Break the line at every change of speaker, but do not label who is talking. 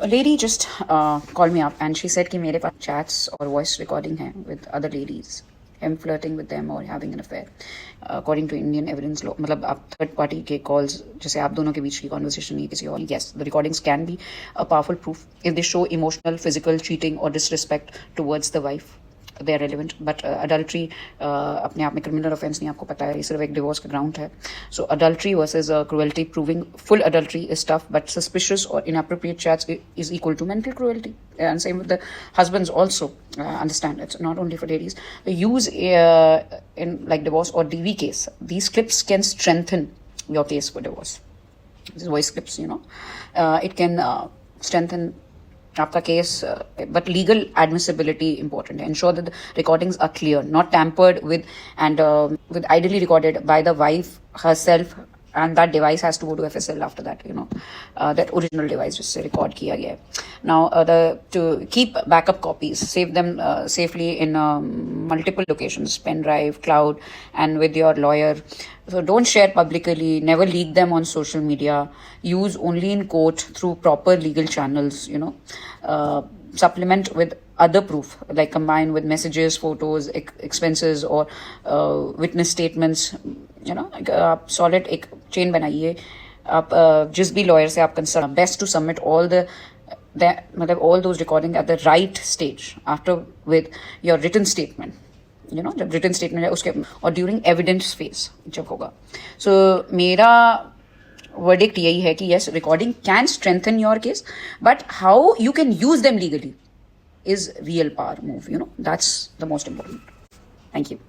A lady just called me up and she said कि मेरे पास chats और voice recording है with other ladies. Him flirting with them or having an affair. According to Indian evidence law, मतलब आप third party के calls जैसे आप दोनों के बीच की conversation नहीं किसी और. Yes, the recordings can be a powerful proof if they show emotional, physical cheating or disrespect towards the wife. They are relevant, but adultery अपने आप में criminal offense नहीं, आपको पता है, ये सिर्फ एक divorce का ground है. So adultery versus cruelty, proving full adultery is tough, but suspicious or inappropriate chats is equal to mental cruelty. And same with the husbands also. Understand, it's not only for ladies. The use in like divorce or DV case, these clips can strengthen your case for divorce. These voice clips, it can strengthen आपका case, but legal admissibility important. Ensure that the recordings are clear, not tampered with, and with ideally recorded by the wife herself, and that device has to go to FSL after that. That original device जिससे record किया गया है. Now to keep backup copies, save them safely in multiple locations, pen drive, cloud, and with your lawyer. So don't share publicly, never leak them on social media, use only in court through proper legal channels. Supplement with other proof, like combine with messages, photos, expenses or witness statements. आप solid एक chain बनाइए. आप जिस भी lawyer से आप consult, best to submit all all those recording at the right stage after with your written statement. जब written statement है उसके और during evidence phase जब होगा. So मेरा verdict यही है कि yes, recording can strengthen your case, but how you can use them legally is real power move. That's the most important. Thank you.